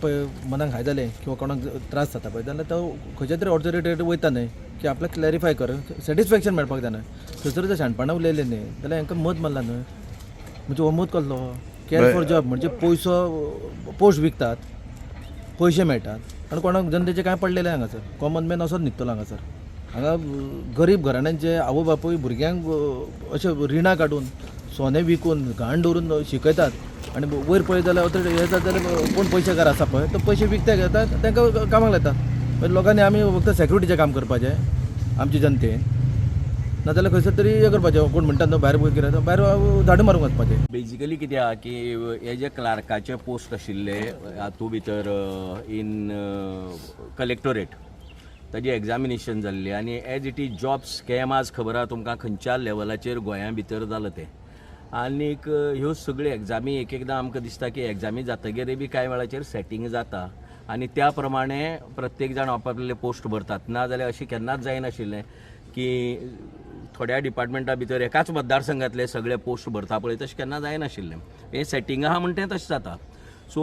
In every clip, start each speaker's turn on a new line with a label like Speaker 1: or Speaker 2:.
Speaker 1: पळय मनाक हाय जालें किंवा कोणाक त्रास जाता पळय जाल्यार तो खंयच्या तरी ऑथॉरिटीर वयता न्हय की आपल्याक क्लॅरिफाय कर, सॅटिस्फॅक्शन मेळपाक जाय न्हय. थंयसर जर शाणपणां उलयलें न्हय जाल्यार हांकां मत मारला न्हय. म्हणजे हो मत कसलो कॅर फॉर जॉब म्हणजे पोस्ट विकतात, पयशे मेळटात आनी कोणाक जनतेचें कांय पडलेलें हांगासर. कॉमन मॅन असोच न्हिदतलो हांगासर. हांगा गरीब घराण्यांचे आवय बापूय भुरग्यांक अशे रिणां काडून सोने विकून घाण दवरून शिकयतात आनी वयर पळयत जाल्यार हे जाता जाल्यार कोण पयशेकार आसा पळय तो पयशे विकते घेतात तांकां कामाक लायतात. लोकांनी आमी फक्त सॅक्युरिटीचें काम करपाचें आमचे जनतेन, नाजाल्यार खंयसर तरी हें करपाचें. कोण म्हणटात न्हू भायर कितें भायर झाडू मारूंक वचपाचें.
Speaker 2: बेजिकली कितें आहा की हे जे क्लार्काचे पोस्ट आशिल्ले हातूंत भितर इन कलेक्टोरेट ताजी एग्जामिनेशन जाल्ली आनी as it is job scam आज खबर आहा तुमकां खंयच्या लेवलाचेर गोंया भितर जालां तें. आनीक ह्यो सगळ्यो एग्जामी एक एकदां आमकां दिसता की एग्जामी जातकीरय बी कांय वेळाचेर सेटींग जाता आनी त्या प्रमाणे प्रत्येक जाण आपआपले पोस्ट भरतात. नाजाल्यार अशें केन्नाच जायनाशिल्लें की थोड्या डिपार्टमेंटा भितर एकाच मतदारसंघातले सगळे पोस्ट भरता पळय तशें केन्ना जायनाशिल्लें. हें सेटींग आहा म्हणटा तें तशें जाता. So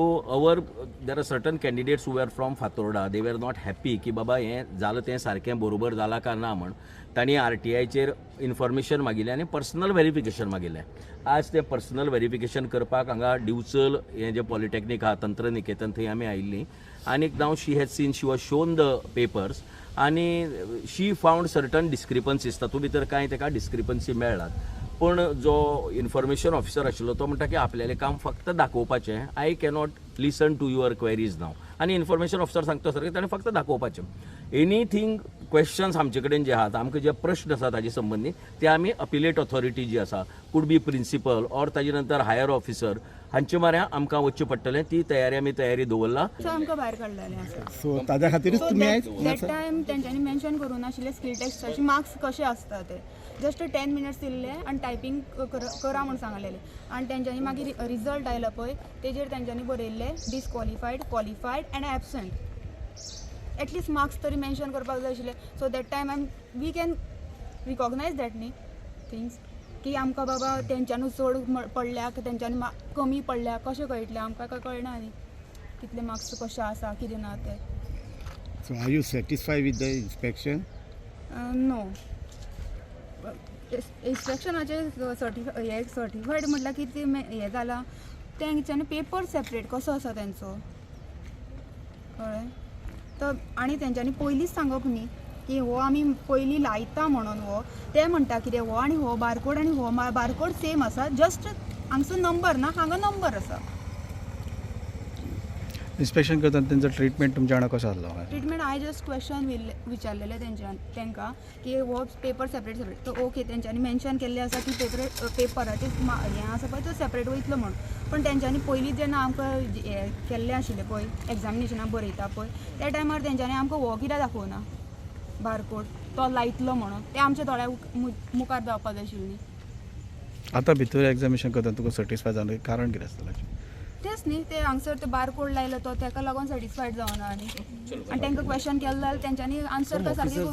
Speaker 2: there are certain candidates who are from Fatorda they were not happy की बाबा हें जालां तें सारकें बरोबर जालां काय ना म्हण. तांणी RTIचेर इन्फॉर्मेशन मागिल्लें आनी पर्सनल व्हेरिफिकेशन मागिल्लें. आज तें पर्सनल व्हेरिफिकेशन करपाक हांगा दिवचल हें जें पॉलिटेक्नीक आहा तंत्रनिकेतन थंय आमी आयिल्लीं आनीक now she has seen she was shown the papers आनी शी फावंड सर्टन डिस्क्रिपन्सीज. तातूंत भितर कांय ताका डिस्क्रिपन्सी मेळ्ळात. पण जो इन्फॉर्मेशन ऑफिसर आशिल्लो तो म्हणटा की आपल्यालें काम फक्त दाखोवपाचें. I cannot listen to your queries now. आनी इन्फॉर्मेशन ऑफिसर सांगता सारकें ताणें फक्त दाखोवपाचें. एनीथींग क्वेश्चन्स आमचे कडेन जे आहात आमकां जे प्रश्न आसात ताजे संबंदीत ते आमी अपिलेट ऑथॉरिटी जी आसा कूड बी प्रिंसिपल ऑर ताजे नंतर हायर ऑफिसर हांचे म्हऱ्या आमकां वचचें पडटलें. ती तयारी दवरला.
Speaker 3: आमकां भायर काडलेलें आसा.
Speaker 4: सो ताज्या खातीरच तुमी आयज
Speaker 3: दॅट टायम तेंच्यांनी मेन्शन करूं नाशिल्लें स्किल टेस्टाचे मार्क्स कशे आसता ते. जस्ट 10 मिनिट्स दिल्ले आनी टायपींग करा म्हूण सांगलेलें आनी तेंच्यांनी मागीर रिजल्ट आयलो पळय तेजेर तेंच्यांनी बरयल्लें disqualified, qualified and absent. At least marks तरी मेन्शन करपाक जाय आशिल्ले. So that time we can recognise that न्ही थिंग्स की आमकां बाबा तेंच्यांनी चड पडल्याक तेंच्यांनी कमी पडल्याक कशें कळटलें आमकां काय कळना न्ही कितले मार्क्स कशे आसा कितें ना ते.
Speaker 4: So are you satisfy with the inspection?
Speaker 3: No. इन्स्पेक्शनाचे सर्टिफायड म्हटल्यार कितें हें जालां तेंच्यांनी पेपर सेपरेट कसो आसा तेंचो कळ्ळें. तर आनी तेंच्यांनी पयलींच सांगप न्ही की हो आमी पयलीं लायता म्हणून हो ते म्हणटा कितें हो आनी हो बारकोड आनी हो बारकोड सेम आसा जस्ट हांगचो नंबर ना हांगा नंबर आसा.
Speaker 4: इन्स्पेक्शन करतना तेंचो ट्रिटमेंट तुमच्या वांगडा कसो आसलो?
Speaker 3: ट्रिटमेंट हांवें जस्ट क्वेश्चन विचारलेले तेंकां की हो पेपर सेपरेट तर ओके तेंच्यांनी मेन्शन केल्लें आसा की पेपराचें हें आसा पळय तो सेपरेट वयतलो म्हणून. पण तेंच्यांनी पयलीं जेन्ना आमकां हें केल्लें आशिल्लें पळय एग्जामिनेशनाक बरयता पळय त्या टायमार तेंच्यांनी आमकां हो कित्याक दाखोवना बारकोड तो लायतलो म्हणून. ते आमच्या थोड्या मुखार जावपाक जाय आशिल्लीं.
Speaker 4: आतां भितर एग्जामिनेशन करतना तुका सॅटिस्फाय जालें कारण कितें आसतलें?
Speaker 3: तेच न्ही ते हांगसर ते बारकोड लायलो तो ताका लागून सॅटिस्फायड जावना आनी तेंकां क्वेश्चन केलो जाल्यार तेंच्यांनी आन्सर सारकें